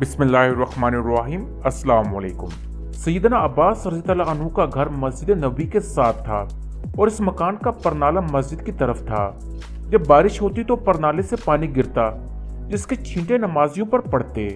बिस्मिल्लाहिर्रहमानिर्रहीम। अस्सलाम वालेकुम। सैयदना अब्बास रज़ियल्लाहु अन्हु का घर मस्जिद नबी के साथ था और इस मकान का परनाला मस्जिद की तरफ था। जब बारिश होती तो परनाले से पानी गिरता जिसके छींटे नमाजियों पर पड़ते।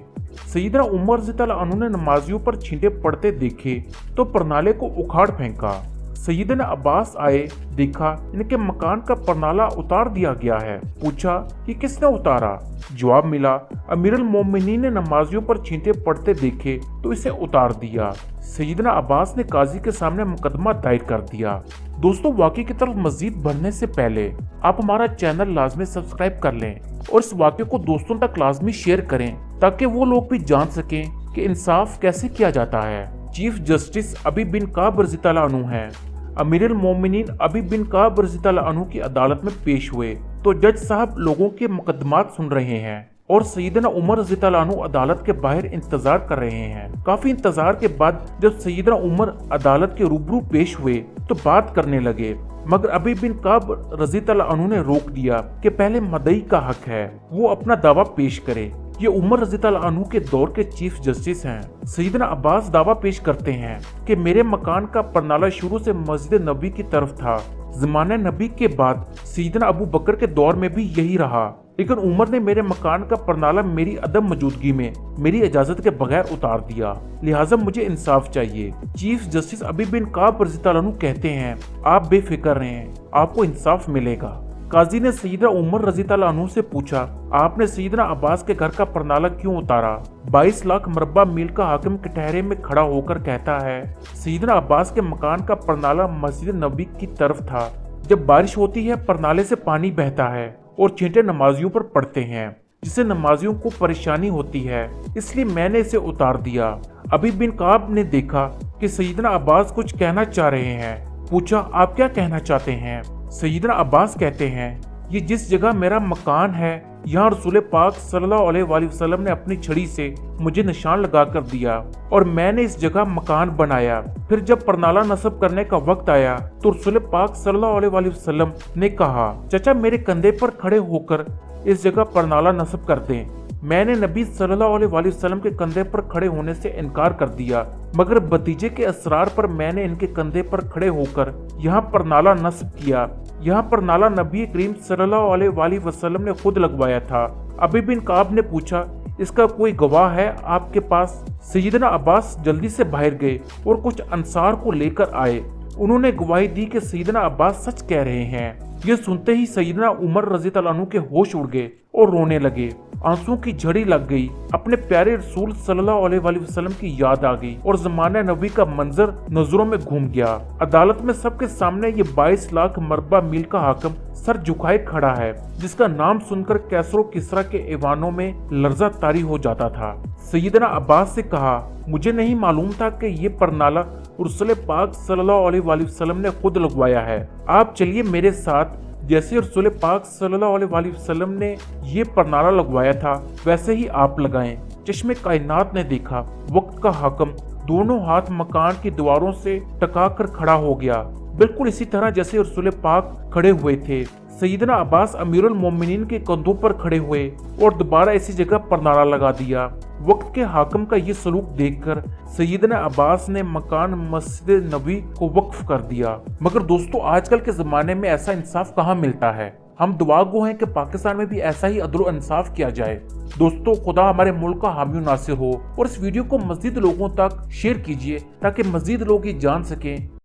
सैयदना उमर रज़ियल्लाहु अन्हु ने नमाजियों पर छींटे पड़ते देखे तो परनाले को उखाड़ फेंका। सैयदना अब्बास आए, देखा इनके मकान का परनाला उतार दिया गया है। पूछा कि किसने उतारा? जवाब मिला, अमीरुल मोमिनीन ने नमाजियों पर छींटे पड़ते देखे तो इसे उतार दिया। सैयदना अब्बास ने काजी के सामने मुकदमा दायर कर दिया। दोस्तों, वाक़े की तरफ मजीद बढ़ने से पहले आप हमारा चैनल लाजमी सब्सक्राइब कर लें और इस वाक़े को दोस्तों तक लाजमी शेयर करें ताकि वो लोग भी जान सकें कि इंसाफ कैसे किया जाता है। चीफ जस्टिस अबी बिन काब रज़ियल्लाहु अन्हु हैं। अमीरुल मोमिनीन अबी बिन काब रज़ियल्लाहु अन्हु की अदालत में पेश हुए तो जज साहब लोगों के मुकदमात सुन रहे हैं और सैयदना उमर रज़ियल्लाहु अन्हु अदालत के बाहर इंतजार कर रहे हैं। काफी इंतजार के बाद जब सैयदना उमर अदालत के रूबरू पेश हुए तो बात करने लगे, मगर अबी बिन काब रज़ियल्लाहु अन्हु ने रोक दिया कि पहले मदई का हक है वो अपना दावा पेश करे। ये उमर रज़ियल्लाहु अन्हु के दौर के चीफ जस्टिस हैं। सैयदना अब्बास दावा पेश करते हैं कि मेरे मकान का परनाला शुरू से मस्जिद नबी की तरफ था। ज़माने नबी के बाद सैयदना अबू बकर के दौर में भी यही रहा, लेकिन उमर ने मेरे मकान का परनाला मेरी अदम मौजूदगी में मेरी इजाजत के बगैर उतार दिया, लिहाजा मुझे इंसाफ चाहिए। चीफ जस्टिस अबी बिन काब रज़ियल्लाहु अन्हु कहते हैं, आप बेफिक्र रहें, आपको इंसाफ मिलेगा। काजी ने सैयदना उमर रज़ियल्लाहु अन्हु से पूछा, आपने सैयदना अब्बास के घर का परनाला क्यों उतारा? 22 लाख मरबा मील का हाकिम कटहरे में खड़ा होकर कहता है, सैयदना अब्बास के मकान का परनाला मस्जिद नबी की तरफ था। जब बारिश होती है परनाले से पानी बहता है और छींटे नमाजियों पर पड़ते हैं जिससे नमाजियों को परेशानी होती है, इसलिए मैंने इसे उतार दिया। अबी बिन काब ने देखा कि सैयदना अब्बास कुछ कहना चाह रहे हैं। पूछा, आप क्या कहना चाहते हैं? सैयदना अब्बास कहते हैं, ये जिस जगह मेरा मकान है यहाँ रसूल पाक सल्लल्लाहु अलैहि वसल्लम ने अपनी छड़ी से मुझे निशान लगा कर दिया और मैंने इस जगह मकान बनाया। फिर जब परनाला नस्ब करने का वक्त आया तो रसूल पाक सल्लल्लाहु अलैहि वसल्लम ने कहा, चाचा मेरे कंधे पर खड़े होकर इस जगह परनाला नस्ब कर दें। मैंने नबी सल्लल्लाहु अलैहि वसल्लम के कंधे पर खड़े होने से इनकार कर दिया, मगर भतीजे के असरार पर मैंने इनके कंधे पर खड़े होकर यहाँ पर नाला नस्ब किया। यहाँ पर नाला नबी करीम सल्लल्लाहु अलैहि वसल्लम ने खुद लगवाया था। अबी बिन काब ने पूछा, इसका कोई गवाह है आपके पास? सैयदना अब्बास जल्दी से बाहर गए और कुछ अंसार को लेकर आए। उन्होंने गवाही दी कि सैयदना अब्बास सच कह रहे हैं। ये सुनते ही सैयदना उमर रज़ियल्लाहु अन्हु के होश उड़ गए और रोने लगे। आंसुओं की झड़ी लग गई। अपने प्यारे रसूल सल्लल्लाहु अलैहि वसल्लम की याद आ गई और ज़माने नबी का मंजर नजरों में घूम गया। अदालत में सबके सामने ये 22 लाख मरबा मील का हाकिम सर झुकाए खड़ा है, जिसका नाम सुनकर कैसरो किसरा के ऐवानों में लर्जा तारी हो जाता था। सैयदना अब्बास से कहा, मुझे नहीं मालूम था कि ये परनाला रसूल पाक सल्लल्लाहु अलैहि वसल्लम ने खुद लगवाया है। आप चलिए मेरे साथ। जैसे रसूल पाक सल्लल्लाहु अलैहि वसल्लम ने ये परनाला लगवाया था वैसे ही आप लगाएं। चश्मे कायनात ने देखा, वक्त का हाकिम दोनों हाथ मकान की दीवारों से टका कर खड़ा हो गया, बिल्कुल इसी तरह जैसे रसूल पाक खड़े हुए थे। सैयदना अब्बास अमीरुल मोमिनीन के कंधों पर खड़े हुए और दोबारा इसी जगह परनाला लगा दिया। वक्त के हाकिम का ये सलूक देखकर सैयदना अब्बास ने मकान मस्जिद नबी को वक्फ कर दिया। मगर दोस्तों, आजकल के ज़माने में ऐसा इंसाफ कहाँ मिलता है। हम दुआ गो हैं कि पाकिस्तान में भी ऐसा ही अदल इंसाफ किया जाए। दोस्तों, खुदा हमारे मुल्क का हामी नासिर हो और इस वीडियो को मज़ीद लोगों तक शेयर कीजिए ताकि मज़ीद लोग ये जान सकें